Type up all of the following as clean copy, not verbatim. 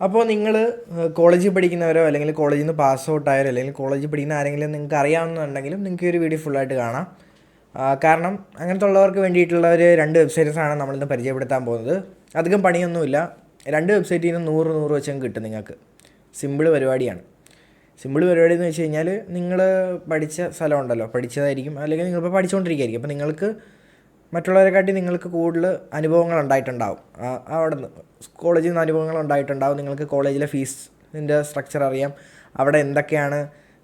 അപ്പോൾ നിങ്ങൾ കോളേജിൽ പഠിക്കുന്നവരോ അല്ലെങ്കിൽ കോളേജിൽ നിന്ന് പാസ് ഔട്ട് ആയാലോ അല്ലെങ്കിൽ കോളേജിൽ പഠിക്കുന്ന ആരെങ്കിലും നിങ്ങൾക്ക് അറിയാവുന്നുണ്ടെങ്കിലും നിങ്ങൾക്ക് ഈ ഒരു വീഡിയോ ഫുള്ളായിട്ട് കാണാം. കാരണം അങ്ങനത്തെ ഉള്ളവർക്ക് വേണ്ടിയിട്ടുള്ള ഒരു 2 വെബ്സൈറ്റ്സാണ് നമ്മളിന്ന് പരിചയപ്പെടുത്താൻ പോകുന്നത്. അധികം പണിയൊന്നുമില്ല. 2 വെബ്സൈറ്റിൽ നിന്ന് 100 വെച്ചും കിട്ടും നിങ്ങൾക്ക്. സിമ്പിൾ പരിപാടിയാണ്. സിമ്പിൾ പരിപാടി എന്ന് വെച്ച് കഴിഞ്ഞാൽ നിങ്ങൾ പഠിച്ച സ്ഥലം ഉണ്ടല്ലോ, പഠിച്ചതായിരിക്കും അല്ലെങ്കിൽ നിങ്ങളിപ്പോൾ പഠിച്ചുകൊണ്ടിരിക്കുകയായിരിക്കും. അപ്പോൾ നിങ്ങൾക്ക് മറ്റുള്ളവരെക്കാട്ടി നിങ്ങൾക്ക് കൂടുതൽ അനുഭവങ്ങൾ ഉണ്ടായിട്ടുണ്ടാവും. അവിടെ നിന്ന് കോളേജിൽ നിന്ന് അനുഭവങ്ങൾ ഉണ്ടായിട്ടുണ്ടാവും. നിങ്ങൾക്ക് കോളേജിലെ ഫീസിൻ്റെ സ്ട്രക്ചർ അറിയാം, അവിടെ എന്തൊക്കെയാണ്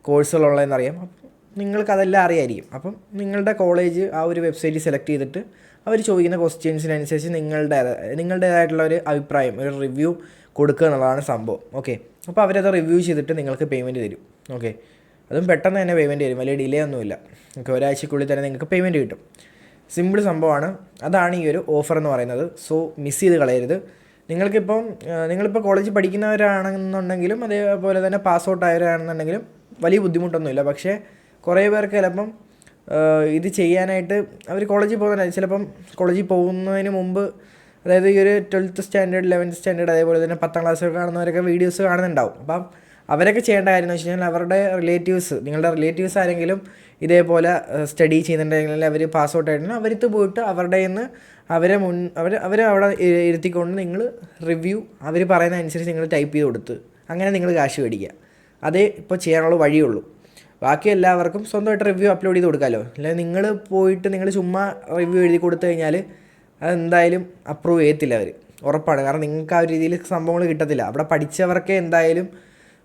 കോഴ്സുകളുള്ളതെന്നറിയാം. അപ്പം നിങ്ങൾക്കതെല്ലാം അറിയായിരിക്കും. അപ്പം നിങ്ങളുടെ കോളേജ് ആ ഒരു വെബ്സൈറ്റ് സെലക്ട് ചെയ്തിട്ട് അവർ ചോദിക്കുന്ന ക്വസ്റ്റ്യൻസിനനുസരിച്ച് നിങ്ങളുടേതായിട്ടുള്ള ഒരു അഭിപ്രായം, ഒരു റിവ്യൂ കൊടുക്കുക എന്നുള്ളതാണ് സംഭവം. ഓക്കെ, അപ്പോൾ അവരത് റിവ്യൂ ചെയ്തിട്ട് നിങ്ങൾക്ക് പേയ്മെൻറ്റ് തരും. ഓക്കെ, അതും പെട്ടെന്ന് തന്നെ പേയ്മെൻറ്റ് തരും, വലിയ ഡിലേ ഒന്നുമില്ല. ഓക്കെ, ഒരാഴ്ചക്കുള്ളിൽ തന്നെ നിങ്ങൾക്ക് പേയ്മെൻറ്റ് കിട്ടും. സിമ്പിൾ സംഭവമാണ്. അതാണ് ഈ ഒരു ഓഫർ എന്ന് പറയുന്നത്. സോ മിസ് ചെയ്ത് കളയരുത്. നിങ്ങളിപ്പോൾ കോളേജിൽ പഠിക്കുന്നവരാണെന്നുണ്ടെങ്കിലും അതേപോലെ തന്നെ പാസ് ഔട്ട് ആയവരാണെന്നുണ്ടെങ്കിലും വലിയ ബുദ്ധിമുട്ടൊന്നുമില്ല. പക്ഷേ കുറേ പേർക്ക് ചിലപ്പം ഇത് ചെയ്യാനായിട്ട് അവർ ചിലപ്പം കോളേജിൽ പോകുന്നതിന് മുമ്പ്, അതായത് ഈ ഒരു 12th സ്റ്റാൻഡേർഡ് 11th സ്റ്റാൻഡേർഡ് അതേപോലെ തന്നെ 10ാം ക്ലാസ് കാണുന്നവരൊക്കെ വീഡിയോസ് കാണുന്നുണ്ടാവും. അപ്പം അവരൊക്കെ ചെയ്യേണ്ട കാര്യം എന്ന് വെച്ച് കഴിഞ്ഞാൽ അവരുടെ നിങ്ങളുടെ റിലേറ്റീവ്സ് ആരെങ്കിലും ഇതേപോലെ സ്റ്റഡി ചെയ്യുന്നുണ്ടെങ്കിൽ അവർ പാസ് ഔട്ട് ആയിട്ടുണ്ടെങ്കിൽ അവർക്ക് പോയിട്ട് അവരുടെ നിന്ന് അവരെ അവിടെ ഇരുത്തിക്കൊണ്ട് നിങ്ങൾ റിവ്യൂ അവർ പറയുന്ന അനുസരിച്ച് നിങ്ങൾ ടൈപ്പ് ചെയ്ത് കൊടുത്ത് അങ്ങനെ നിങ്ങൾ കാശ് മേടിക്കുക. അതേ ഇപ്പോൾ ചെയ്യാനുള്ള വഴിയുള്ളൂ. ബാക്കി എല്ലാവർക്കും സ്വന്തമായിട്ട് റിവ്യൂ അപ്ലോഡ് ചെയ്ത് കൊടുക്കാമല്ലോ. അല്ലെങ്കിൽ നിങ്ങൾ ചുമ്മാ റിവ്യൂ എഴുതി കൊടുത്തു കഴിഞ്ഞാൽ അതെന്തായാലും അപ്രൂവ് ചെയ്യത്തില്ല അവർ, ഉറപ്പാണ്. കാരണം നിങ്ങൾക്ക് ആ ഒരു രീതിയിൽ സംഭവങ്ങൾ കിട്ടത്തില്ല. അവിടെ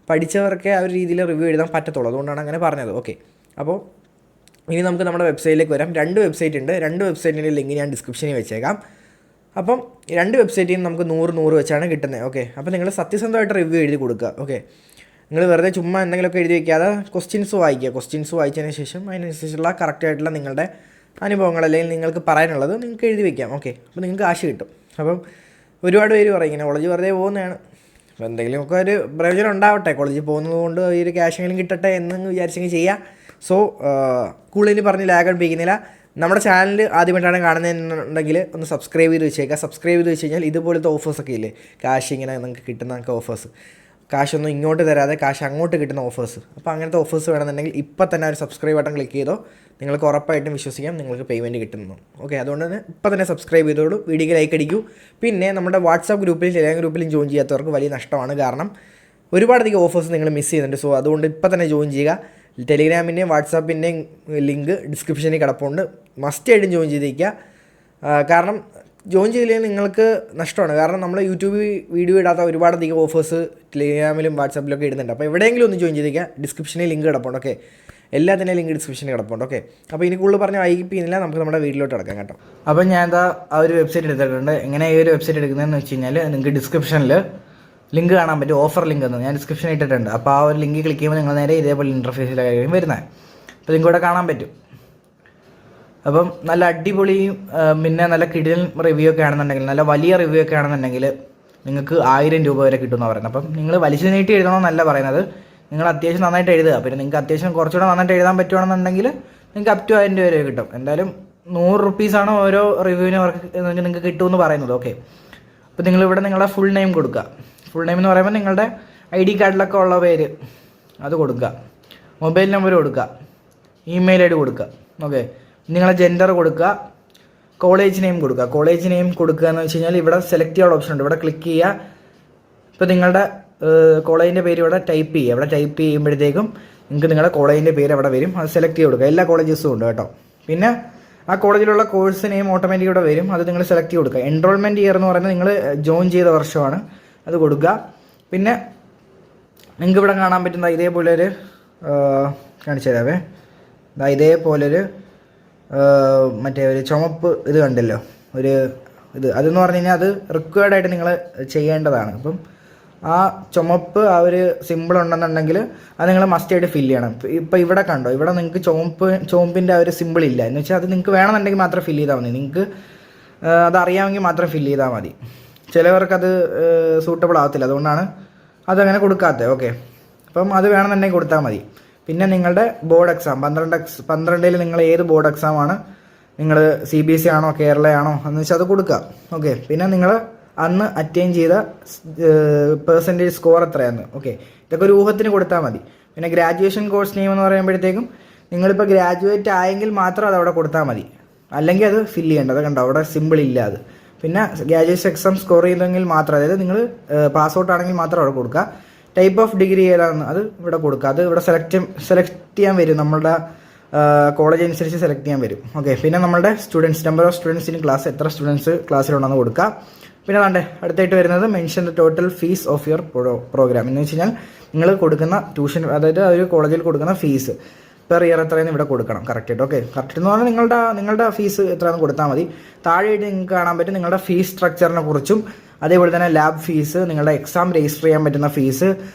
പഠിച്ചവർക്കേ ആ ഒരു രീതിയിൽ റിവ്യൂ എഴുതാൻ പറ്റത്തുള്ളൂ. അതുകൊണ്ടാണ് അങ്ങനെ പറഞ്ഞത്. ഓക്കെ, അപ്പോൾ ഇനി നമുക്ക് നമ്മുടെ വെബ്സൈറ്റിലേക്ക് വരാം. 2 വെബ്സൈറ്റ് ഉണ്ട്. 2 വെബ്സൈറ്റിൻ്റെ ലിങ്ക് ഞാൻ ഡിസ്ക്രിപ്ഷനിൽ വെച്ചേക്കാം. അപ്പം 2 വെബ്സൈറ്റിൽ നിന്ന് നമുക്ക് 100 വെച്ചാണ് കിട്ടുന്നത്. ഓക്കെ, അപ്പോൾ നിങ്ങൾ സത്യസന്ധമായിട്ട് റിവ്യൂ എഴുതി കൊടുക്കുക. ഓക്കെ, നിങ്ങൾ വെറുതെ ചുമ്മാ എന്തെങ്കിലുമൊക്കെ എഴുതി വയ്ക്കാതെ ക്വസ്റ്റ്യൻസ് വായിച്ചതിന് ശേഷം അതിനനുസരിച്ചുള്ള കറക്റ്റായിട്ടുള്ള നിങ്ങളുടെ അനുഭവങ്ങൾ അല്ലെങ്കിൽ നിങ്ങൾക്ക് പറയാനുള്ളത് നിങ്ങൾക്ക് എഴുതി വയ്ക്കാം. ഓക്കെ, അപ്പോൾ നിങ്ങൾക്ക് കാശ് കിട്ടും. അപ്പം ഒരുപാട് പേര് പറയും ഇങ്ങനെ കോളേജ് വെറുതെ പോകുന്നതാണ്, അപ്പോൾ എന്തെങ്കിലുമൊക്കെ ഒരു പ്രയോജനം ഉണ്ടാവട്ടെ, കോളേജിൽ പോകുന്നത് കൊണ്ട് ഒരു ക്യാഷെങ്കിലും കിട്ടട്ടെ എന്ന് വിചാരിച്ചെങ്കിൽ ചെയ്യാം. സോ കൂടുതൽ പറഞ്ഞ് ലാഗ് അടിപ്പിക്കുന്നില്ല. നമ്മുടെ ചാനൽ ആദ്യമായിട്ടാണ് കാണുന്നതെന്നുണ്ടെങ്കിൽ ഒന്ന് സബ്സ്ക്രൈബ് ചെയ്ത് വെച്ചേക്കുക. സബ്സ്ക്രൈബ് ചെയ്ത് വെച്ച് കഴിഞ്ഞാൽ ഇതുപോലത്തെ ഓഫേഴ്സൊക്കെ ഇല്ലേ, കാശ് ഇങ്ങനെ നിങ്ങൾക്ക് കിട്ടുന്ന ഓഫേഴ്സ്, കാശൊന്നും ഇങ്ങോട്ട് തരാതെ കാശ് അങ്ങോട്ട് കിട്ടുന്ന ഓഫേഴ്സ്. അപ്പോൾ അങ്ങനത്തെ ഓഫേഴ്സ് വേണമെന്നുണ്ടെങ്കിൽ ഇപ്പം തന്നെ ഒരു സബ്സ്ക്രൈബ് ബട്ടൺ ക്ലിക്ക് ചെയ്തോ, നിങ്ങൾക്ക് ഉറപ്പായിട്ടും വിശ്വസിക്കാം നിങ്ങൾക്ക് പേയ്മെൻറ്റ് കിട്ടുന്നു. ഓക്കെ, അതുകൊണ്ട് തന്നെ ഇപ്പം തന്നെ സബ്സ്ക്രൈബ് ചെയ്തോളൂ, വീഡിയോക്ക് ലൈക്ക് അടിക്കൂ. പിന്നെ നമ്മുടെ വാട്സാപ്പ് ഗ്രൂപ്പിലും ടെലിഗ്രാം ഗ്രൂപ്പിലും ജോയിൻ ചെയ്യാത്തവർക്ക് വലിയ നഷ്ടമാണ്. കാരണം ഒരുപാടധികം ഓഫേഴ്സ് നിങ്ങൾ മിസ് ചെയ്യുന്നുണ്ട്. സോ അതുകൊണ്ട് ഇപ്പം തന്നെ ജോയിൻ ചെയ്യുക. ടെലിഗ്രാമിൻ്റെയും വാട്സാപ്പിൻ്റെയും ലിങ്ക് ഡിസ്ക്രിപ്ഷനിൽ കിടപ്പുണ്ട്. മസ്റ്റായിട്ടും ജോയിൻ ചെയ്തിരിക്കുക. കാരണം ജോയിൻ ചെയ്തില്ലെങ്കിൽ നിങ്ങൾക്ക് നഷ്ടമാണ്. കാരണം നമ്മൾ യൂട്യൂബിൽ വീഡിയോ ഇടാത്ത ഒരുപാടധികം ഓഫേഴ്സ് ടെലിഗ്രാമിലും വാട്സാപ്പിലൊക്കെ ഇടുന്നുണ്ട്. അപ്പോൾ എവിടെയെങ്കിലും ഒന്ന് ജോയിൻ ചെയ്തിരിക്കുക. ഡിസ്ക്രിപ്ഷനിൽ ലിങ്ക് കിടപ്പുണ്ട്. ഓക്കെ, എല്ലാത്തിൻ്റെയും ലിങ്ക് ഡിസ്ക്രിപ്ഷനിൽ കിടപ്പുണ്ട്. ഓക്കെ, അപ്പോൾ ഇനി കൂടുതൽ പറഞ്ഞ് വൈകിപ്പിക്കുന്നില്ല, നമുക്ക് നമ്മുടെ വീട്ടിലോട്ട് കിടക്കാം കേട്ടോ. അപ്പോൾ ഞാൻ ആ ഒരു വെബ്സൈറ്റ് എടുത്തിട്ടുണ്ട്. എങ്ങനെ ഈ ഒരു വെബ്സൈറ്റ് എടുക്കുന്നതെന്ന് വെച്ച് കഴിഞ്ഞാൽ നിങ്ങൾക്ക് ഡിസ്ക്രിപ്ഷനിൽ ലിങ്ക് കാണാൻ പറ്റും, ഓഫർ ലിങ്ക് എന്ന് ഞാൻ ഡിസ്ക്രിപ്ഷനിൽ ഇട്ടിട്ടുണ്ട്. അപ്പോൾ ആ ഒരു ലിങ്ക് ക്ലിക്ക് ചെയ്യുമ്പോൾ നിങ്ങൾ നേരെ ഇതേപോലെ ഇൻ്റർഫേസിലായിരിക്കും വരുന്നത്. അപ്പോൾ ലിങ്ക് ഇവിടെ കാണാൻ പറ്റും. അപ്പം നല്ല അടിപൊളിയും പിന്നെ നല്ല കിടിലൻ റിവ്യൂ ഒക്കെ ആണെന്നുണ്ടെങ്കിൽ, നല്ല വലിയ റിവ്യൂ ഒക്കെ ആണെന്നുണ്ടെങ്കിൽ നിങ്ങൾക്ക് 1000 രൂപ വരെ കിട്ടുമെന്ന് പറയുന്നത്. അപ്പം നിങ്ങൾ വലിച്ചു നീട്ടി എഴുതണമെന്നല്ല പറയുന്നത്, നിങ്ങൾ അത്യാവശ്യം നന്നായിട്ട് എഴുതുക. പിന്നെ നിങ്ങൾക്ക് അത്യാവശ്യം കുറച്ചുകൂടെ നന്നായിട്ട് എഴുതാൻ പറ്റുകയാണെന്നുണ്ടെങ്കിൽ നിങ്ങൾക്ക് അപ് ടു 1000 രൂപ വരെ കിട്ടും. എന്തായാലും 100 റുപ്പീസാണ് ഓരോ റിവ്യൂവിന് നിങ്ങൾക്ക് കിട്ടുമെന്ന് പറയുന്നത്. ഓക്കെ, അപ്പോൾ നിങ്ങളിവിടെ നിങ്ങളുടെ ഫുൾ നെയിം കൊടുക്കുക. ഫുൾ നെയിം എന്ന് പറയുമ്പോൾ നിങ്ങളുടെ ID കാർഡിലൊക്കെ ഉള്ള പേര് അത് കൊടുക്കുക, മൊബൈൽ നമ്പർ കൊടുക്കുക, ഇമെയിൽ ID കൊടുക്കുക. ഓക്കെ, നിങ്ങളെ ജെൻഡർ കൊടുക്കുക, കോളേജ് നെയിം കൊടുക്കുക. കോളേജ് നെയിം കൊടുക്കുക എന്ന് വെച്ച് കഴിഞ്ഞാൽ ഇവിടെ സെലക്ട് ചെയ്യാനുള്ള ഓപ്ഷൻ ഉണ്ട്. ഇവിടെ ക്ലിക്ക് ചെയ്യുക. ഇപ്പോൾ നിങ്ങളുടെ കോളേജിൻ്റെ പേര് ഇവിടെ ടൈപ്പ് ചെയ്യുക. ഇവിടെ ടൈപ്പ് ചെയ്യുമ്പോഴത്തേക്കും നിങ്ങൾക്ക് നിങ്ങളുടെ കോളേജിൻ്റെ പേര് അവിടെ വരും. അത് സെലക്ട് ചെയ്ത് കൊടുക്കുക. എല്ലാ കോളേജസും ഉണ്ട് കേട്ടോ. പിന്നെ ആ കോളേജിലുള്ള കോഴ്സ് നെയിം ഓട്ടോമാറ്റിക് ഇവിടെ വരും. അത് നിങ്ങൾ സെലക്ട് ചെയ്ത് കൊടുക്കുക. എൻറോൾമെൻറ്റ് ഇയർ എന്ന് പറയുന്നത് നിങ്ങൾ ജോയിൻ ചെയ്ത വർഷമാണ്, അത് കൊടുക്കുക. പിന്നെ നിങ്ങൾക്ക് ഇവിടെ കാണാൻ പറ്റുന്ന ഇതേപോലൊരു കാണിച്ചു തരാവേ, ഇതേപോലൊരു മറ്റേ ഒരു ചുമപ്പ് ഇത് കണ്ടല്ലോ, അതെന്ന് പറഞ്ഞു കഴിഞ്ഞാൽ അത് റിക്വയർഡായിട്ട് നിങ്ങൾ ചെയ്യേണ്ടതാണ്. അപ്പം ആ ചുമപ്പ് ആ ഒരു സിമ്പിൾ ഉണ്ടെന്നുണ്ടെങ്കിൽ അത് നിങ്ങൾ മസ്റ്റായിട്ട് ഫില്ല് ചെയ്യണം. ഇപ്പോൾ ഇവിടെ കണ്ടോ, ഇവിടെ നിങ്ങൾക്ക് ചുമപ്പിൻ്റെ ആ ഒരു സിമ്പിൾ ഇല്ല എന്ന് വെച്ചാൽ അത് നിങ്ങൾക്ക് വേണമെന്നുണ്ടെങ്കിൽ മാത്രം ഫില്ല് ചെയ്താൽ മതി. നിങ്ങൾക്ക് അതറിയാമെങ്കിൽ മാത്രം ഫില്ല് ചെയ്താൽ മതി. ചിലവർക്കത് സൂട്ടബിൾ ആകത്തില്ല, അതുകൊണ്ടാണ് അതങ്ങനെ കൊടുക്കാത്തത്. ഓക്കെ, അപ്പം അത് വേണമെന്നുണ്ടെങ്കിൽ കൊടുത്താൽ മതി. പിന്നെ നിങ്ങളുടെ ബോർഡ് എക്സാം 12ൽ നിങ്ങൾ ഏത് ബോർഡ് എക്സാമാണ്, നിങ്ങൾ CBSE ആണോ കേരള ആണോ എന്ന് വെച്ചാൽ അത് കൊടുക്കുക. ഓക്കെ, പിന്നെ നിങ്ങൾ അന്ന് അറ്റൈൻ ചെയ്ത പെർസെൻറ്റേജ് സ്കോർ എത്രയാണ്. ഓക്കെ, ഇതൊക്കെ ഒരു ഊഹത്തിന് കൊടുത്താൽ മതി. പിന്നെ ഗ്രാജുവേഷൻ കോഴ്സ് നെയിം എന്ന് പറയുമ്പോഴത്തേക്കും നിങ്ങളിപ്പോൾ ഗ്രാജുവേറ്റ് ആയെങ്കിൽ മാത്രം അത് അവിടെ കൊടുത്താൽ മതി, അല്ലെങ്കിൽ അത് ഫില്ല് ചെയ്യേണ്ടത്. കണ്ടോ അവിടെ സിമ്പിൾ ഇല്ല അത്. പിന്നെ ഗ്രാജുവേഷൻ എക്സാം സ്കോർ ചെയ്തെങ്കിൽ മാത്രം, അതായത് നിങ്ങൾ പാസ് ഔട്ട് ആണെങ്കിൽ മാത്രം അവിടെ കൊടുക്കുക. ടൈപ്പ് ഓഫ് ഡിഗ്രി ഏതാണെന്ന് അത് ഇവിടെ കൊടുക്കുക. അത് ഇവിടെ സെലക്ട് ചെയ്യാൻ വരും, നമ്മളുടെ കോളേജ് അനുസരിച്ച് സെലക്ട് ചെയ്യാൻ വരും. ഓക്കെ, പിന്നെ നമ്മളുടെ students, number of students in class, എത്ര സ്റ്റുഡൻസ് ക്ലാസ്സിലുണ്ടെന്ന് കൊടുക്കുക. പിന്നെ അടുത്തായിട്ട് വരുന്നത് mention the total fees of your programme. എന്ന് വെച്ച് കഴിഞ്ഞാൽ നിങ്ങൾ കൊടുക്കുന്ന ട്യൂഷൻ, അതായത് ഒരു കോളേജിൽ കൊടുക്കുന്ന ഫീസ് പെർ ഇയർ എത്രയെന്ന് ഇവിടെ കൊടുക്കണം കറക്റ്റായിട്ട്. ഓക്കെ, കറക്റ്റ് എന്ന് പറഞ്ഞാൽ നിങ്ങളുടെ ഫീസ് എത്രയെന്ന് കൊടുത്താൽ മതി. താഴെയായിട്ട് നിങ്ങൾക്ക് കാണാൻ പറ്റും നിങ്ങളുടെ ഫീസ് സ്ട്രക്ചറിനെ കുറിച്ചും, അതേപോലെ തന്നെ ലാബ് ഫീസ്, നിങ്ങളുടെ എക്സാം രജിസ്റ്റർ ചെയ്യാൻ പറ്റുന്ന ഫീസ്,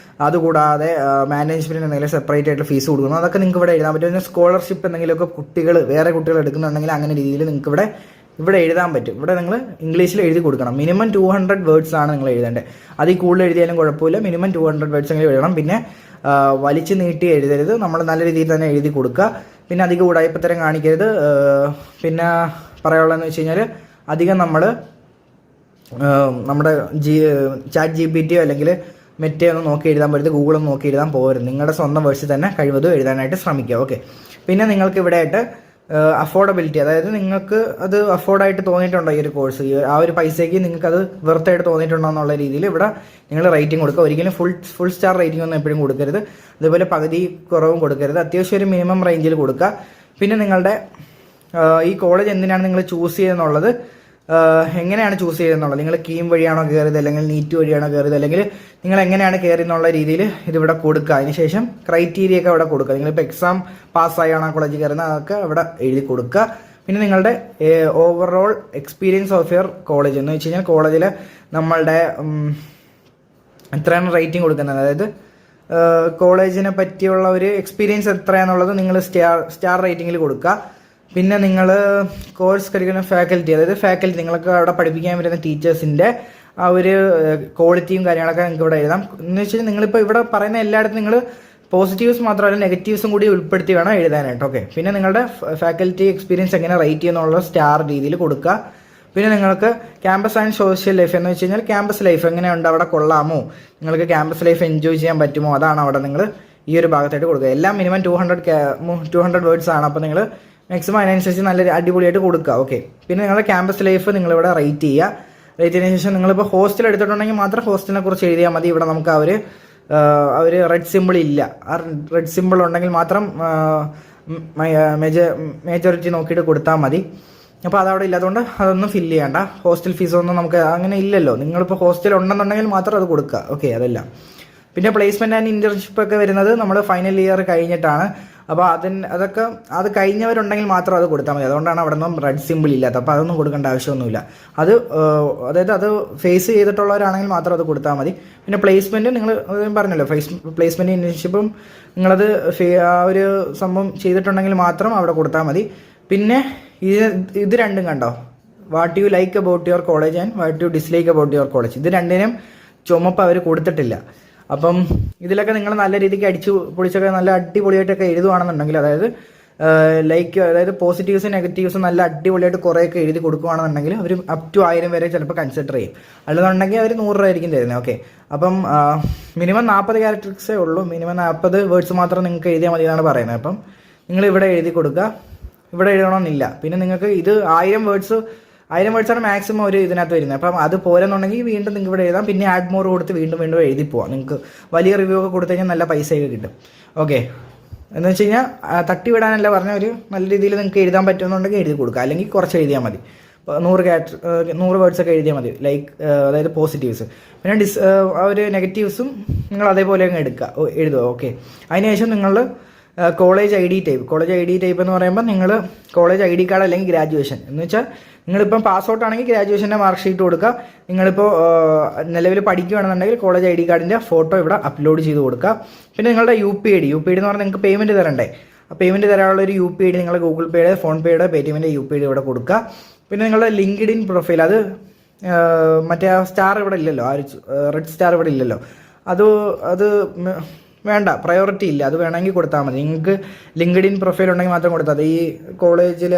അതുകൂടാതെ മാനേജ്മെൻറ്റിന് എന്തെങ്കിലും സെപ്പറേറ്റ് ആയിട്ട് ഫീസ് കൊടുക്കണം, അതൊക്കെ നിങ്ങൾക്ക് ഇവിടെ എഴുതാൻ പറ്റും. പിന്നെ സ്കോളർഷിപ്പ് എന്തെങ്കിലുമൊക്കെ വേറെ കുട്ടികൾ എടുക്കുന്നുണ്ടെങ്കിൽ അങ്ങനെ രീതിയിൽ നിങ്ങൾക്ക് ഇവിടെ എഴുതാൻ പറ്റും. ഇവിടെ നിങ്ങൾ ഇംഗ്ലീഷിൽ എഴുതി കൊടുക്കണം. മിനിമം 200 വേർഡ്സ് ആണ് നിങ്ങൾ എഴുതേണ്ടത്. അതിൽ കൂടുതൽ എഴുതിയാലും കുഴപ്പമില്ല, മിനിമം 200 വേർഡ്സ് എങ്കിലും എഴുതണം. പിന്നെ വലിച്ചു നീട്ടി എഴുതരുത്, നമ്മൾ നല്ല രീതിയിൽ തന്നെ എഴുതി കൊടുക്കുക. പിന്നെ അധികം ഉടായ്പത്തരം കാണിക്കരുത്. പിന്നെ പറയാനുള്ളതെന്ന് വെച്ച് കഴിഞ്ഞാൽ അധികം നമ്മുടെ ചാറ്റ് GPT അല്ലെങ്കിൽ മെറ്റ ഒന്നും നോക്കി എഴുതാൻ പറ്റരുത്, ഗൂഗിളൊന്നും നോക്കി എഴുതാൻ പോകരുത്. നിങ്ങളുടെ സ്വന്തം വേഴ്സിൽ തന്നെ കഴിവതും എഴുതാനായിട്ട് ശ്രമിക്കുക. ഓക്കെ, പിന്നെ നിങ്ങൾക്ക് ഇവിടെ ആയിട്ട് അഫോർഡബിലിറ്റി, അതായത് നിങ്ങൾക്ക് അത് അഫോർഡായിട്ട് തോന്നിയിട്ടുണ്ടോ ഈ ഒരു കോഴ്സ്, ആ ഒരു പൈസയ്ക്ക് നിങ്ങൾക്കത് വെർത്തായിട്ട് തോന്നിയിട്ടുണ്ടോ എന്നുള്ള രീതിയിൽ ഇവിടെ നിങ്ങൾ റേറ്റിംഗ് കൊടുക്കുക. ഒരിക്കലും ഫുൾ സ്റ്റാർ റേറ്റിംഗ് ഒന്നും എപ്പോഴും കൊടുക്കരുത്, അതുപോലെ പകുതി കുറവും കൊടുക്കരുത്, അത്യാവശ്യം ഒരു മിനിമം റേഞ്ചിൽ കൊടുക്കുക. പിന്നെ നിങ്ങളുടെ ഈ കോളേജ് എന്തിനാണ് നിങ്ങൾ ചൂസ് ചെയ്തെന്നുള്ളത്, എങ്ങനെയാണ് ചൂസ് ചെയ്തെന്നുള്ളത്, നിങ്ങൾ കീം വഴിയാണോ കയറിയത്, അല്ലെങ്കിൽ നീറ്റ് വഴിയാണോ കയറിയത്, അല്ലെങ്കിൽ നിങ്ങൾ എങ്ങനെയാണ് കയറി എന്നുള്ള രീതിയിൽ ഇതിവിടെ കൊടുക്കുക. അതിനുശേഷം ക്രൈറ്റീരിയ ഒക്കെ ഇവിടെ കൊടുക്കുക. നിങ്ങളിപ്പോൾ എക്സാം പാസ്സായാണ് ആ കോളേജിൽ കയറുന്നത്, അതൊക്കെ ഇവിടെ എഴുതി കൊടുക്കുക. പിന്നെ നിങ്ങളുടെ overall experience of your college എന്ന് വെച്ച് കഴിഞ്ഞാൽ കോളേജിൽ നമ്മളുടെ എത്രയാണ് റേറ്റിംഗ് കൊടുക്കുന്നത്, അതായത് കോളേജിനെ പറ്റിയുള്ള ഒരു എക്സ്പീരിയൻസ് എത്രയാണെന്നുള്ളത് നിങ്ങൾ സ്റ്റാർ റേറ്റിംഗിൽ കൊടുക്കുക. പിന്നെ നിങ്ങൾ കോഴ്സ് കരിക്കുലം ഫാക്കൽറ്റി, അതായത് ഫാക്കൽറ്റി നിങ്ങൾക്ക് അവിടെ പഠിപ്പിക്കാൻ വരുന്ന ടീച്ചേഴ്സിൻ്റെ ആ ഒരു ക്വാളിറ്റിയും കാര്യങ്ങളൊക്കെ നിങ്ങൾക്ക് ഇവിടെ എഴുതാം. എന്ന് വെച്ചാൽ നിങ്ങളിപ്പോൾ ഇവിടെ പറയുന്ന എല്ലായിടത്തും നിങ്ങൾ പോസിറ്റീവ്സ് മാത്രമല്ല നെഗറ്റീവ്സും കൂടി ഉൾപ്പെടുത്തി വേണം എഴുതാനായിട്ട്. ഓക്കെ, പിന്നെ നിങ്ങളുടെ ഫാക്കൽറ്റി എക്സ്പീരിയൻസ് എങ്ങനെ റേറ്റ് ചെയ്യുന്നുള്ള സ്റ്റാർ രീതിയിൽ കൊടുക്കുക. പിന്നെ നിങ്ങൾക്ക് ക്യാമ്പസ് ആൻഡ് സോഷ്യൽ ലൈഫ് എന്ന് വെച്ച് കഴിഞ്ഞാൽ ക്യാമ്പസ് ലൈഫ് എങ്ങനെയുണ്ട്, അവിടെ കൊള്ളാമോ, നിങ്ങൾക്ക് ക്യാമ്പസ് ലൈഫ് എൻജോയ് ചെയ്യാൻ പറ്റുമോ, അതാണ് അവിടെ നിങ്ങൾ ഈ ഒരു ഭാഗത്തായിട്ട് കൊടുക്കുക. എല്ലാം മിനിമം 200 വേർഡ്സ് ആണ്. അപ്പോൾ നിങ്ങൾ മാക്സിമം അതിനനുസരിച്ച് നല്ല അടിപൊളിയായിട്ട് കൊടുക്കുക. ഓക്കെ, പിന്നെ നിങ്ങളുടെ ക്യാമ്പസ് ലൈഫ് നിങ്ങളിവിടെ റേറ്റ് ചെയ്യുക. റേറ്റ് ചെയ്തതിനു ശേഷം നിങ്ങളിപ്പോൾ ഹോസ്റ്റൽ എടുത്തിട്ടുണ്ടെങ്കിൽ മാത്രം ഹോസ്റ്റലിനെ കുറിച്ച് എഴുതിയാൽ മതി. ഇവിടെ നമുക്ക് ആ ഒരു റെഡ് സിമ്പിൾ ഇല്ല. ആ റെഡ് സിമ്പിൾ ഉണ്ടെങ്കിൽ മാത്രം മേജോറിറ്റി നോക്കിയിട്ട് കൊടുത്താൽ മതി. അപ്പോൾ അതവിടെ ഇല്ലാത്തതുകൊണ്ട് അതൊന്നും ഫില്ല് ചെയ്യണ്ട. ഹോസ്റ്റൽ ഫീസൊന്നും നമുക്ക് അങ്ങനെ ഇല്ലല്ലോ. നിങ്ങളിപ്പോൾ ഹോസ്റ്റൽ ഉണ്ടെന്നുണ്ടെങ്കിൽ മാത്രം അത് കൊടുക്കുക. ഓക്കെ, അതെല്ലാം. പിന്നെ പ്ലേസ്മെൻറ്റ് ആൻഡ് ഇൻറ്റേൺഷിപ്പ് ഒക്കെ വരുന്നത് നമ്മൾ ഫൈനൽ ഇയർ കഴിഞ്ഞിട്ടാണ്. അപ്പോൾ അത് കഴിഞ്ഞവരുണ്ടെങ്കിൽ മാത്രം അത് കൊടുത്താൽ മതി. അതുകൊണ്ടാണ് അവിടെ നിന്നും റെഡ് സിമ്പിൾ ഇല്ലാത്ത. അപ്പോൾ അതൊന്നും കൊടുക്കേണ്ട ആവശ്യമൊന്നുമില്ല. അതായത് അത് ഫേസ് ചെയ്തിട്ടുള്ളവരാണെങ്കിൽ മാത്രം അത് കൊടുത്താൽ മതി. പിന്നെ പ്ലേസ്മെൻറ്റ് നിങ്ങൾ പറഞ്ഞല്ലോ, പ്ലേസ്മെൻറ്റ് ഇൻറ്റേൺഷിപ്പും നിങ്ങളത് ആ ഒരു സംഭവം ചെയ്തിട്ടുണ്ടെങ്കിൽ മാത്രം അവിടെ കൊടുത്താൽ മതി. പിന്നെ ഇത് രണ്ടും കണ്ടോ, what you like about your college and what you dislike about your college, ഇത് രണ്ടിനും ചുമപ്പ് അവർ കൊടുത്തിട്ടില്ല. അപ്പം ഇതിലൊക്കെ നിങ്ങൾ നല്ല രീതിക്ക് അടിച്ചു പൊളിച്ചൊക്കെ നല്ല അടിപൊളിയായിട്ടൊക്കെ എഴുതുകയാണെന്നുണ്ടെങ്കിൽ, അതായത് പോസിറ്റീവ്സും നെഗറ്റീവ്സും നല്ല അടിപൊളിയായിട്ട് കുറേയൊക്കെ എഴുതി കൊടുക്കുകയാണെന്നുണ്ടെങ്കിൽ അവർ അപ് ടു 1000 വരെ ചിലപ്പോൾ കൺസിഡർ ചെയ്യും. അല്ലെന്നുണ്ടെങ്കിൽ അവർ 100 രൂപ ആയിരിക്കും തരുന്നത്. ഓക്കെ, അപ്പം മിനിമം 40 ക്യാരക്ടേഴ്സേ ഉള്ളൂ, മിനിമം 40 വേർഡ്സ് മാത്രം നിങ്ങൾക്ക് എഴുതിയാൽ മതി എന്നാണ് പറയുന്നത്. അപ്പം നിങ്ങൾ ഇവിടെ എഴുതി കൊടുക്കുക, ഇവിടെ എഴുതണമെന്നില്ല. പിന്നെ നിങ്ങൾക്ക് ഇത് 1000 വേർഡ്സാണ് മാക്സിമം ഒരു ഇതിനകത്ത് വരുന്നത്. അപ്പം അത് പോരെന്നുണ്ടെങ്കിൽ വീണ്ടും നിങ്ങൾക്ക് ഇവിടെ എഴുതാം. പിന്നെ ആഡ് മോർ കൊടുത്ത് വീണ്ടും എഴുതി പോവാം. നിങ്ങൾക്ക് വലിയ റിവ്യൂ ഒക്കെ കൊടുത്തു കഴിഞ്ഞാൽ നല്ല പൈസയൊക്കെ കിട്ടും. ഓക്കെ, എന്ന് വെച്ച് കഴിഞ്ഞാൽ തട്ടിവിടാനല്ല പറഞ്ഞ, ഒരു നല്ല രീതിയിൽ നിങ്ങൾക്ക് എഴുതാൻ പറ്റുമെന്നുണ്ടെങ്കിൽ എഴുതി കൊടുക്കുക, അല്ലെങ്കിൽ കുറച്ച് എഴുതിയാൽ മതി. 100 വേർഡ്സൊക്കെ എഴുതിയാൽ മതി, അതായത് പോസിറ്റീവ്സ്. പിന്നെ ആ ഒരു നെഗറ്റീവ്സും നിങ്ങൾ അതേപോലെ അങ്ങ് എഴുതുക. ഓക്കെ, അതിനുശേഷം നിങ്ങൾ കോളേജ് ഐ ഡി ടൈപ്പ് എന്ന് പറയുമ്പോൾ നിങ്ങൾ കോളേജ് ID കാർഡ് അല്ലെങ്കിൽ ഗ്രാജുവേഷൻ എന്ന് വെച്ചാൽ നിങ്ങളിപ്പം പാസ് ഔട്ട് ആണെങ്കിൽ ഗ്രാജുവേഷൻ്റെ മാർക്ക് ഷീറ്റ് കൊടുക്കുക. നിങ്ങളിപ്പോൾ നിലവിൽ പഠിക്കുകയാണെന്നുണ്ടെങ്കിൽ കോളേജ് ID കാർഡിൻ്റെ ഫോട്ടോ ഇവിടെ അപ്ലോഡ് ചെയ്ത് കൊടുക്കുക. പിന്നെ നിങ്ങളുടെ UPID എന്ന് പറഞ്ഞാൽ നിങ്ങൾക്ക് പേയ്മെൻറ്റ് തരണ്ടേ, ആ പേയ്മെൻറ്റ് തരാനുള്ള ഒരു UPID നിങ്ങളുടെ ഗൂഗിൾ പേയുടെ, ഫോൺ പേയുടെ, പേടിഎമ്മിൻ്റെ UPID ഇവിടെ കൊടുക്കുക. പിന്നെ നിങ്ങളുടെ ലിങ്ക്ഡിൻ പ്രൊഫൈൽ, മറ്റേ ആ സ്റ്റാർ ഇവിടെ ഇല്ലല്ലോ, ആ ഒരു റെഡ് സ്റ്റാർ ഇവിടെ ഇല്ലല്ലോ, അത് വേണ്ട, പ്രയോറിറ്റി ഇല്ല. അത് വേണമെങ്കിൽ കൊടുത്താൽ മതി. നിങ്ങൾക്ക് ലിങ്ക്ഡിൻ പ്രൊഫൈൽ ഉണ്ടെങ്കിൽ മാത്രം കൊടുത്താൽ മതി. ഈ കോളേജിൽ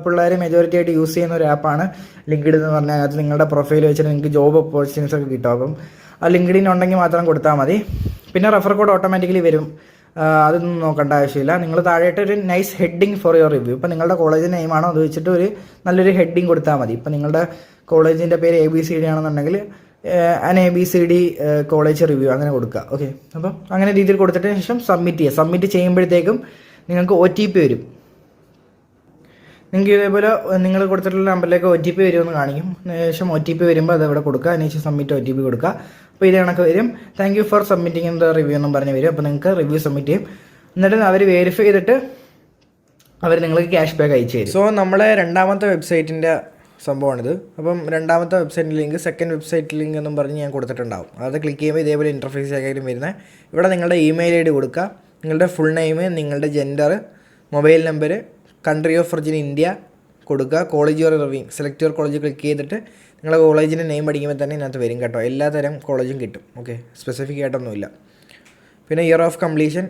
പിള്ളേർ മെജോറിറ്റി ആയിട്ട് യൂസ് ചെയ്യുന്ന ഒരു ആപ്പാണ് ലിങ്ക്ഡിൻ എന്ന് പറഞ്ഞാൽ. അത് നിങ്ങളുടെ പ്രൊഫൈൽ വെച്ചിട്ട് നിങ്ങൾക്ക് ജോബ് ഓപ്പർച്യൂണിറ്റീസ് ഒക്കെ കിട്ടും. അപ്പം ആ ലിങ്ക്ഡിൻ ഉണ്ടെങ്കിൽ മാത്രം കൊടുത്താൽ മതി. പിന്നെ റെഫർ കോഡ് ഓട്ടോമാറ്റിക്കലി വരും, അതൊന്നും നോക്കേണ്ട ആവശ്യമില്ല. നിങ്ങൾ താഴെയായിട്ട് ഒരു nice heading for your review. ഇപ്പോൾ നിങ്ങളുടെ കോളേജിൻ്റെ നെയിമാണോ അത് വെച്ചിട്ട് ഒരു നല്ലൊരു ഹെഡിങ് കൊടുത്താൽ മതി. ഇപ്പോൾ നിങ്ങളുടെ കോളേജിൻ്റെ പേര് ABCD ആണെന്നുണ്ടെങ്കിൽ ABCD കോളേജ് റിവ്യൂ അങ്ങനെ കൊടുക്കുക. ഓക്കെ, അപ്പം അങ്ങനെ രീതിയിൽ കൊടുത്തിട്ട് ശേഷം സബ്മിറ്റ് ചെയ്യുക. സബ്മിറ്റ് ചെയ്യുമ്പോഴത്തേക്കും നിങ്ങൾക്ക് OTP വരും. നിങ്ങൾക്ക് ഇതേപോലെ നിങ്ങൾ കൊടുത്തിട്ടുള്ള നമ്പറിലേക്ക് OTP വരുമെന്ന് കാണിക്കും. ശേഷം OTP വരുമ്പോൾ അത് ഇവിടെ കൊടുക്കുക. അതിനുശേഷം സബ്മിറ്റ് OTP കൊടുക്കുക. അപ്പോൾ ഇത് കണക്ക് വരും. Thank you for submitting the review എന്നും പറഞ്ഞ് വരും. അപ്പോൾ നിങ്ങൾക്ക് റിവ്യൂ സബ്മിറ്റ് ചെയ്യും. എന്നിട്ട് അവർ വെരിഫൈ ചെയ്തിട്ട് അവർ നിങ്ങൾക്ക് ക്യാഷ് ബാക്ക് അയച്ചു തരും. സോ നമ്മളെ രണ്ടാമത്തെ വെബ്സൈറ്റിൻ്റെ സംഭവമാണിത്. അപ്പം രണ്ടാമത്തെ website link, second website link എന്നും പറഞ്ഞ് ഞാൻ കൊടുത്തിട്ടുണ്ടാവും. അത് ക്ലിക്ക് ചെയ്യുമ്പോൾ ഇതേപോലെ ഇൻ്റർഫേസ് ആയിരിക്കും വരുന്നത്. ഇവിടെ നിങ്ങളുടെ ഇമെയിൽ ID കൊടുക്കുക, നിങ്ങളുടെ ഫുൾ നെയിം, നിങ്ങളുടെ gender, mobile number, country of origin India കൊടുക്കുക. College your reviewing, select your college click ചെയ്തിട്ട് നിങ്ങളുടെ കോളേജിൻ്റെ നെയിം പഠിക്കുമ്പോൾ തന്നെ ഇതിനകത്ത് വരും കേട്ടോ. എല്ലാ തരം കോളേജും കിട്ടും. ഓക്കെ, സ്പെസിഫിക് ആയിട്ടൊന്നുമില്ല. പിന്നെ ഇയർ ഓഫ് കംപ്ലീഷൻ,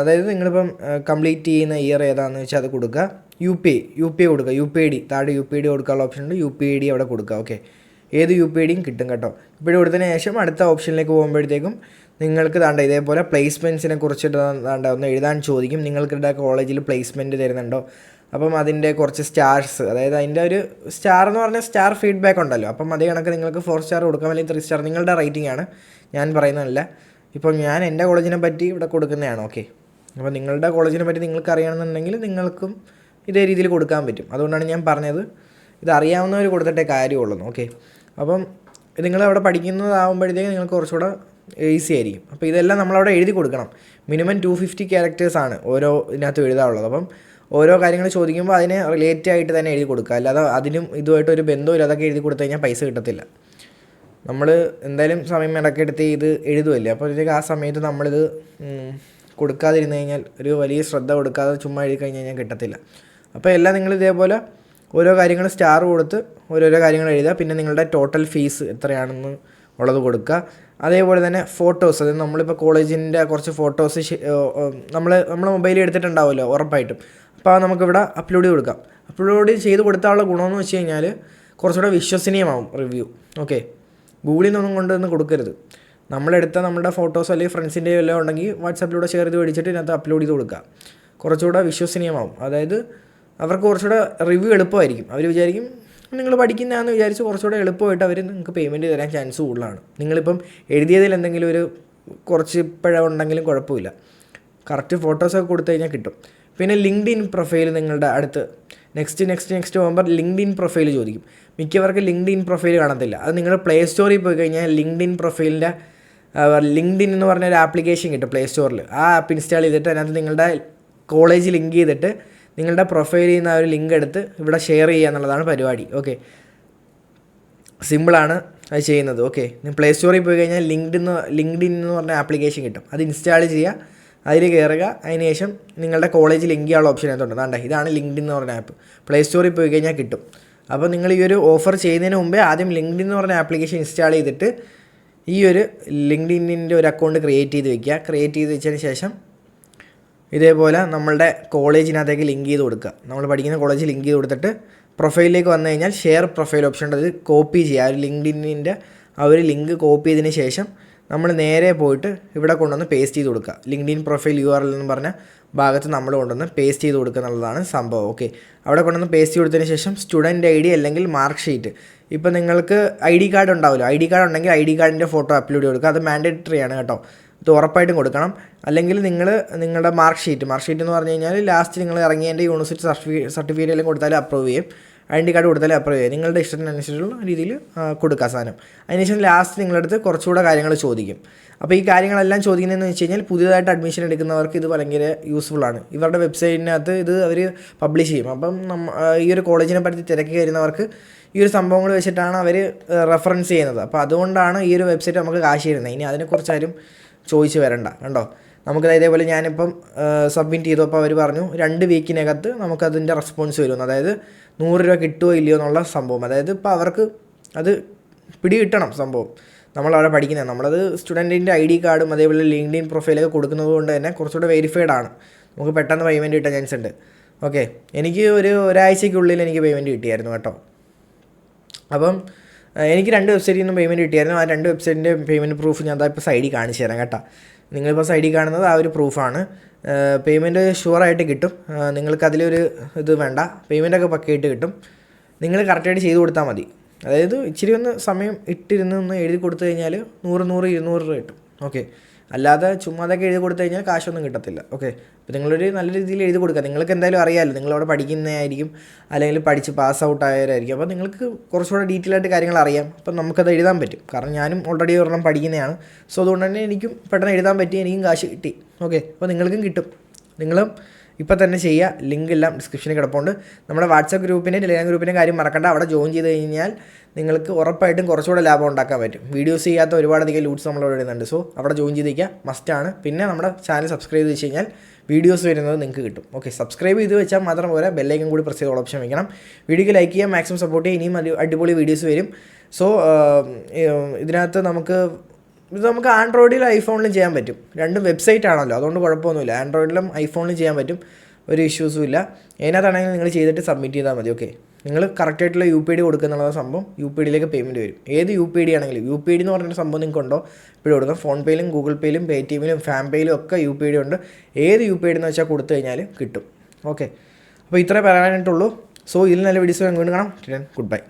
അതായത് നിങ്ങളിപ്പം കംപ്ലീറ്റ് ചെയ്യുന്ന ഇയർ ഏതാണെന്ന് വെച്ചാൽ അത് കൊടുക്കുക. UPI കൊടുക്കുക. UPID താഴെ UPID കൊടുക്കാനുള്ള ഓപ്ഷൻ ഉണ്ട്. UPID അവിടെ കൊടുക്കുക. ഓക്കെ, ഏത് UPID കിട്ടും കേട്ടോ. UPID കൊടുത്തതിന് ശേഷം അടുത്ത ഓപ്ഷനിലേക്ക് പോകുമ്പോഴത്തേക്കും നിങ്ങൾക്ക് ഇതേപോലെ പ്ലേസ്മെൻറ്റ്സിനെ കുറിച്ചിട്ട് ഒന്ന് എഴുതാൻ ചോദിക്കും. നിങ്ങൾക്കിടെ കോളേജിൽ പ്ലേസ്മെൻറ്റ് തരുന്നുണ്ടോ, അപ്പം അതിൻ്റെ കുറച്ച് സ്റ്റാർസ്, അതായത് അതിൻ്റെ ഒരു സ്റ്റാർ എന്ന് പറഞ്ഞാൽ സ്റ്റാർ ഫീഡ്ബാക്ക് ഉണ്ടല്ലോ. അപ്പം അതേ കണക്ക് നിങ്ങൾക്ക് 4 സ്റ്റാർ കൊടുക്കാം, അല്ലെങ്കിൽ 3 സ്റ്റാർ, നിങ്ങളുടെ റേറ്റിംഗ് ആണ്, ഞാൻ പറയുന്നതല്ല. ഇപ്പം ഞാൻ എൻ്റെ കോളേജിനെ പറ്റി ഇവിടെ കൊടുക്കുന്നതാണ്. ഓക്കെ, അപ്പോൾ നിങ്ങളുടെ കോളേജിനെ പറ്റി നിങ്ങൾക്ക് അറിയണമെന്നുണ്ടെങ്കിൽ നിങ്ങൾക്കും ഇതേ രീതിയിൽ കൊടുക്കാൻ പറ്റും. അതുകൊണ്ടാണ് ഞാൻ പറഞ്ഞത് ഇത് അറിയാവുന്നവർ കൊടുത്തിട്ടേ കാര്യമുള്ളൂ. ഓക്കെ, അപ്പം നിങ്ങളവിടെ പഠിക്കുന്നതാകുമ്പോഴത്തേക്ക് നിങ്ങൾക്ക് കുറച്ചുകൂടെ ഈസി ആയിരിക്കും. അപ്പോൾ ഇതെല്ലാം നമ്മളവിടെ എഴുതി കൊടുക്കണം. മിനിമം 250 ക്യാരക്ടേഴ്സാണ് ഓരോ ഇതിനകത്ത് എഴുതാനുള്ളത്. അപ്പം ഓരോ കാര്യങ്ങൾ ചോദിക്കുമ്പോൾ അതിനെ റിലേറ്റ് ആയിട്ട് തന്നെ എഴുതി കൊടുക്കുക. അല്ലാതെ അതിനും ഇതുമായിട്ടൊരു ബന്ധമില്ല അതൊക്കെ എഴുതി കൊടുത്തു കഴിഞ്ഞാൽ പൈസ കിട്ടത്തില്ല. നമ്മൾ എന്തായാലും സമയം ഇടയ്ക്കെടുത്ത് ഇത് എഴുതുമല്ലേ, അപ്പോൾ ഇതിലേക്ക് ആ സമയത്ത് നമ്മളിത് കൊടുക്കാതിരുന്ന് കഴിഞ്ഞാൽ, ഒരു വലിയ ശ്രദ്ധ കൊടുക്കാതെ ചുമ്മാ എഴുതി കഴിഞ്ഞ് കഴിഞ്ഞാൽ കിട്ടത്തില്ല. അപ്പോൾ എല്ലാം നിങ്ങൾ ഇതേപോലെ ഓരോ കാര്യങ്ങൾ സ്റ്റാർ കൊടുത്ത് ഓരോരോ കാര്യങ്ങൾ എഴുതുക. പിന്നെ നിങ്ങളുടെ ടോട്ടൽ ഫീസ് എത്രയാണെന്ന് ഉള്ളത് കൊടുക്കുക. അതേപോലെ തന്നെ ഫോട്ടോസ്, അതായത് നമ്മളിപ്പോൾ കോളേജിൻ്റെ കുറച്ച് ഫോട്ടോസ് നമ്മൾ മൊബൈലിൽ എടുത്തിട്ടുണ്ടാവുമല്ലോ ഉറപ്പായിട്ടും. അപ്പോൾ നമുക്കിവിടെ അപ്ലോഡ് ചെയ്ത് കൊടുക്കാം. അപ്ലോഡ് ചെയ്ത് കൊടുത്താലുള്ള ഗുണമെന്ന് വെച്ച് കഴിഞ്ഞാൽ കുറച്ചുകൂടെ വിശ്വസനീയമാവും റിവ്യൂ. ഓക്കെ, ഗൂഗിളിൽ നിന്നൊന്നും കൊണ്ടുവന്ന് കൊടുക്കരുത്. നമ്മളെടുത്ത നമ്മുടെ ഫോട്ടോസ് അല്ലെങ്കിൽ ഫ്രണ്ട്സിൻ്റെ എല്ലാം ഉണ്ടെങ്കിൽ വാട്സാപ്പിലൂടെ ഷെയർ ചെയ്ത് മേടിച്ചിട്ട് ഇതിനകത്ത് അപ്ലോഡ് ചെയ്ത് കൊടുക്കുക. കുറച്ചുകൂടെ വിശ്വസനീയമാവും. അതായത് അവർക്ക് കുറച്ചുകൂടെ റിവ്യൂ എളുപ്പമായിരിക്കും. അവർ വിചാരിക്കും നിങ്ങൾ പഠിക്കുന്നതാണെന്ന് വിചാരിച്ച് കുറച്ചുകൂടെ എളുപ്പമായിട്ട് അവർ നിങ്ങൾക്ക് പേയ്മെൻറ്റ് തരാൻ ചാൻസ് കൂടുതലാണ്. നിങ്ങളിപ്പം എഴുതിയതിൽ എന്തെങ്കിലും ഒരു കുറച്ച് പിഴവുണ്ടെങ്കിലും കുഴപ്പമില്ല. കറക്റ്റ് ഫോട്ടോസൊക്കെ കൊടുത്തു കഴിഞ്ഞാൽ കിട്ടും. പിന്നെ ലിങ്ക്ഡിൻ പ്രൊഫൈൽ നിങ്ങളുടെ അടുത്ത് നെക്സ്റ്റ് പോകുമ്പോൾ ലിങ്ക്ഡിൻ പ്രൊഫൈൽ ചോദിക്കും. മിക്കവർക്ക് ലിങ്ക്ഡിൻ പ്രൊഫൈൽ കാണത്തില്ല. അത് നിങ്ങൾ പ്ലേ സ്റ്റോറിൽ പോയി കഴിഞ്ഞാൽ ലിങ്ക്ഡിൻ പ്രൊഫൈലിൻ്റെ ലിങ്ക്ഡിൻ എന്ന് പറഞ്ഞൊരു ആപ്ലിക്കേഷൻ കിട്ടും പ്ലേ സ്റ്റോറിൽ. ആ ആപ്പ് ഇൻസ്റ്റാൾ ചെയ്തിട്ട് അതിനകത്ത് നിങ്ങളുടെ കോളേജ് ലിങ്ക് ചെയ്തിട്ട് നിങ്ങളുടെ പ്രൊഫൈലിൽ നിന്ന് ആ ഒരു ലിങ്ക് എടുത്ത് ഇവിടെ ഷെയർ ചെയ്യുക എന്നുള്ളതാണ് പരിപാടി. ഓക്കെ, സിമ്പിളാണ് അത് ചെയ്യുന്നത്. ഓക്കെ, പ്ലേ സ്റ്റോറിൽ പോയി കഴിഞ്ഞാൽ ലിങ്ക്ഡിൻ എന്ന് പറഞ്ഞ ആപ്ലിക്കേഷൻ കിട്ടും. അത് ഇൻസ്റ്റാൾ ചെയ്യുക, അതിൽ കയറുക. അതിന് ശേഷം നിങ്ങളുടെ കോളേജ് ലിങ്ക് ചെയ്യാനുള്ള ഓപ്ഷൻ എന്തുണ്ട്, അതാണ്ട് ഇതാണ് ലിങ്ക്ഡിൻ എന്ന് പറഞ്ഞ ആപ്പ്. പ്ലേ സ്റ്റോറിൽ പോയി കഴിഞ്ഞാൽ കിട്ടും. അപ്പോൾ നിങ്ങൾ ഈ ഒരു ഓഫർ ചെയ്യുന്നതിന് മുമ്പേ ആദ്യം ലിങ്ക്ഡിൻ എന്ന് പറഞ്ഞ ആപ്ലിക്കേഷൻ ഇൻസ്റ്റാൾ ചെയ്തിട്ട് ഈ ഒരു ലിങ്ക്ഡിൻ്റെ ഒരു അക്കൗണ്ട് ക്രിയേറ്റ് ചെയ്ത് വെക്കുക. ക്രിയേറ്റ് ചെയ്ത് വെച്ചതിന് ശേഷം ഇതേപോലെ നമ്മളുടെ കോളേജിനകത്തേക്ക് ലിങ്ക് ചെയ്ത് കൊടുക്കുക. നമ്മൾ പഠിക്കുന്ന കോളേജ് ലിങ്ക് ചെയ്ത് കൊടുത്തിട്ട് പ്രൊഫൈലിലേക്ക് വന്നു കഴിഞ്ഞാൽ ഷെയർ പ്രൊഫൈൽ ഓപ്ഷൻ ഉണ്ട്. അത് കോപ്പി ചെയ്യുക. ആ ഒരു ലിങ്ക്ഡിൻ്റെ ആ ഒരു ലിങ്ക് കോപ്പി ചെയ്തതിന് ശേഷം നമ്മൾ നേരെ പോയിട്ട് ഇവിടെ കൊണ്ടുവന്ന് പേസ്റ്റ് ചെയ്ത് കൊടുക്കുക. ലിങ്ക്ഡിൻ പ്രൊഫൈൽ URL എന്ന് പറഞ്ഞ ഭാഗത്ത് നമ്മൾ കൊണ്ടുവന്ന് പേസ്റ്റ് ചെയ്ത് കൊടുക്കുക എന്നുള്ളതാണ് സംഭവം. ഓക്കെ, അവിടെ കൊണ്ടുവന്ന് പേസ്റ്റ് കൊടുത്തതിന് ശേഷം സ്റ്റുഡൻറ്റ് ID അല്ലെങ്കിൽ മാർക്ക് ഷീറ്റ്. ഇപ്പോൾ നിങ്ങൾക്ക് ID കാർഡ് ഉണ്ടാവില്ല. ID കാർഡ് ഉണ്ടെങ്കിൽ ID കാർഡിൻ്റെ ഫോട്ടോ അപ്ലോഡ് ചെയ്ത് കൊടുക്കുക. അത് മാൻഡേറ്ററി ആണ് കേട്ടോ, ഇത് ഉറപ്പായിട്ടും കൊടുക്കണം. അല്ലെങ്കിൽ നിങ്ങളുടെ മാർക്ക് ഷീറ്റ് എന്ന് പറഞ്ഞു കഴിഞ്ഞാൽ ലാസ്റ്റ് നിങ്ങൾ ഇറങ്ങിയതിൻ്റെ യൂണിവേഴ്സിറ്റി സർട്ടിഫിക്കറ്റ് എല്ലാം കൊടുത്താലും അപ്രൂവ് ചെയ്യും. ID കാർഡ് കൊടുത്താലും അപ്രൂവ് ചെയ്യും. നിങ്ങളുടെ ഇഷ്ടത്തിനനുസരിച്ചുള്ള രീതിയിൽ കൊടുക്കുക സാധനം. അതിനുശേഷം ലാസ്റ്റ് നിങ്ങളടുത്ത് കുറച്ചുകൂടെ കാര്യങ്ങൾ ചോദിക്കും. അപ്പോൾ ഈ കാര്യങ്ങളെല്ലാം ചോദിക്കുന്നതെന്ന് വെച്ച് കഴിഞ്ഞാൽ പുതിയതായിട്ട് അഡ്മിഷൻ എടുക്കുന്നവർക്ക് ഇത് ഭയങ്കര യൂസ്ഫുള്ളാണ്. ഇവരുടെ വെബ്സൈറ്റിനകത്ത് ഇത് അവർ പബ്ലിഷ് ചെയ്യും. അപ്പം ഈ ഒരു കോളേജിനെ പറ്റി തിരക്കി വരുന്നവർക്ക് ഈ ഒരു സംഭവങ്ങൾ വെച്ചിട്ടാണ് അവർ റെഫറൻസ് ചെയ്യുന്നത്. അപ്പോൾ അതുകൊണ്ടാണ് ഈ ഒരു വെബ്സൈറ്റ് നമുക്ക് കാശ് തരുന്നത്. ഇനി അതിനെക്കുറിച്ചാരും ചോദിച്ച് വരണ്ട. കണ്ടോ, നമുക്കത് ഇതേപോലെ ഞാനിപ്പം സബ്മിറ്റ് ചെയ്തപ്പോൾ അവർ പറഞ്ഞു 2 വീക്കിനകത്ത് നമുക്കതിൻ്റെ റെസ്പോൺസ് വരുമെന്ന്. അതായത് 100 രൂപ കിട്ടുമോ ഇല്ലയോ എന്നുള്ള സംഭവം. അതായത് ഇപ്പോൾ അവർക്ക് അത് പിടി കിട്ടണം സംഭവം. നമ്മളവിടെ പഠിക്കുന്നത്. നമ്മളത് സ്റ്റുഡൻറ്റിൻ്റെ ID കാർഡും അതേപോലെ ലിങ്ക്ഡിൻ പ്രൊഫൈലൊക്കെ കൊടുക്കുന്നത് കൊണ്ട് തന്നെ കുറച്ചുകൂടെ വെരിഫൈഡ് ആണ്. നമുക്ക് പെട്ടെന്ന് പേയ്മെൻറ്റ് കിട്ടാൻ ചാൻസ് ഉണ്ട്. ഓക്കെ, എനിക്ക് ഒരാഴ്ചയ്ക്കുള്ളിൽ എനിക്ക് പേയ്മെൻറ്റ് കിട്ടിയായിരുന്നു കേട്ടോ. അപ്പം എനിക്ക് 2 വെബ്സൈറ്റിൽ നിന്നും പേയ്മെൻറ്റ് കിട്ടിയായിരുന്നു. ആ 2 വെബ്സൈറ്റിൻ്റെ പേയ്മെൻറ്റ് പ്രൂഫ് ഞാൻ ഇപ്പോൾ സൈഡിൽ കാണിച്ചു തരാം കേട്ടോ. നിങ്ങളിപ്പോൾ സൈഡിൽ കാണുന്നത് ആ ഒരു പ്രൂഫാണ്. പേയ്മെൻറ്റ് ഷുവറായിട്ട് കിട്ടും. നിങ്ങൾക്കതിലൊരു ഇത് വേണ്ട, പേയ്മെൻറ്റൊക്കെ പക്കയായിട്ട് കിട്ടും. നിങ്ങൾ കറക്റ്റായിട്ട് ചെയ്ത് കൊടുത്താൽ മതി. അതായത് ഇച്ചിരി ഒന്ന് സമയം ഇട്ടിരുന്ന് ഒന്ന് എഴുതി കൊടുത്തു കഴിഞ്ഞാൽ 100, 200 രൂപ കിട്ടും. ഓക്കെ, അല്ലാതെ ചുമ്മാതൊക്കെ എഴുതി കൊടുത്തു കഴിഞ്ഞാൽ കാശൊന്നും കിട്ടത്തില്ല. ഓക്കെ, അപ്പോൾ നിങ്ങളൊരു നല്ല രീതിയിൽ എഴുതി കൊടുക്കുക. നിങ്ങൾക്ക് എന്തായാലും അറിയാമല്ലോ, നിങ്ങളവിടെ പഠിക്കുന്നതായിരിക്കും അല്ലെങ്കിൽ പഠിച്ച് പാസ് ഔട്ട് ആയവരായിരിക്കും. അപ്പോൾ നിങ്ങൾക്ക് കുറച്ചുകൂടെ ഡീറ്റെയിൽ ആയിട്ട് കാര്യങ്ങൾ അറിയാം. അപ്പം നമുക്കത് എഴുതാൻ പറ്റും. കാരണം ഞാനും ഓൾറെഡി ഒരെണ്ണം പഠിക്കുന്നതാണ്. സോ അതുകൊണ്ട് തന്നെ എനിക്കും പെട്ടെന്ന് എഴുതാൻ പറ്റി, എനിക്കും കാശ് കിട്ടി. ഓക്കെ, അപ്പോൾ നിങ്ങൾക്കും കിട്ടും. നിങ്ങളും ഇപ്പോൾ തന്നെ ചെയ്യുക. ലിങ്ക് എല്ലാം ഡിസ്ക്രിപ്ഷനിൽ കിടപ്പുണ്ട്. നമ്മുടെ വാട്സാപ്പ് ഗ്രൂപ്പിൻ്റെ ടെലിഗ്രാം ഗ്രൂപ്പിൻ്റെ കാര്യം മറക്കണ്ട. അവിടെ ജോയിൻ ചെയ്ത് കഴിഞ്ഞാൽ നിങ്ങൾക്ക് ഉറപ്പായിട്ടും കുറച്ചുകൂടെ ലാഭം ഉണ്ടാക്കാൻ പറ്റും. വീഡിയോസ് ചെയ്യാത്ത ഒരുപാടധികം ലൂട്ട്സ് നമ്മളവിടെ ഇടുന്നുണ്ട്. സോ അവിടെ ജോയിൻ ചെയ്തിരിക്കുക, മസ്റ്റാണ്. പിന്നെ നമ്മുടെ ചാനൽ സബ്സ്ക്രൈബ് ചെയ്ത് വെച്ച് കഴിഞ്ഞാൽ വീഡിയോസ് വരുന്നത് നിങ്ങൾക്ക് കിട്ടും. ഓക്കെ, സബ്സ്ക്രൈബ് ചെയ്ത് വെച്ചാൽ മാത്രം പോരാ, ബെല്ലൈക്കൻ കൂടി പ്രസ് ചെയ്ത് ഓപ്ഷൻ വയ്ക്കണം. വീഡിയോക്ക് ലൈക്ക് ചെയ്യാം, മാക്സിമം സപ്പോർട്ട് ചെയ്യുക. ഇനിയും അടിപൊളി വീഡിയോസ് വരും. സോ ഇതിനകത്ത് നമുക്ക് ആൻഡ്രോയിഡിലും ഐഫോണിലും ചെയ്യാൻ പറ്റും. രണ്ടും വെബ്സൈറ്റ് ആണല്ലോ, അതുകൊണ്ട് കുഴപ്പമൊന്നുമില്ല. ആൻഡ്രോയിഡിലും ഐഫോണിലും ചെയ്യാൻ പറ്റും, ഒരു ഇഷ്യൂസും ഇല്ല. ഏതിനകത്താണെങ്കിൽ നിങ്ങൾ ചെയ്തിട്ട് സബ്മിറ്റ് ചെയ്താൽ മതി. ഓക്കെ, നിങ്ങൾ കറക്റ്റായിട്ടുള്ള UPID കൊടുക്കുന്നുള്ള സംഭവം UPIDയിലേക്ക് പേയ്മെൻറ്റ് വരും. ഏത് UPID ആണെങ്കിലും UPID എന്ന് പറഞ്ഞൊരു സംഭവം നിങ്ങൾക്കുണ്ടോ ഇപ്പോഴും കൊടുക്കാം. ഫോൺ പേയിലും ഗൂഗിൾ പേയിലും പേടിഎമ്മിലും ഫാം പേയിലും ഒക്കെ UPID ഉണ്ട്. ഏത് UPID എന്ന് വെച്ചാൽ കൊടുത്തു കഴിഞ്ഞാൽ കിട്ടും. ഓക്കെ, അപ്പോൾ ഇത്രേ പറയാനായിട്ടുള്ളൂ. സോ ഇതിൽ നല്ല വീഡിയോസ് വീണ്ടും കാണാം. Good bye.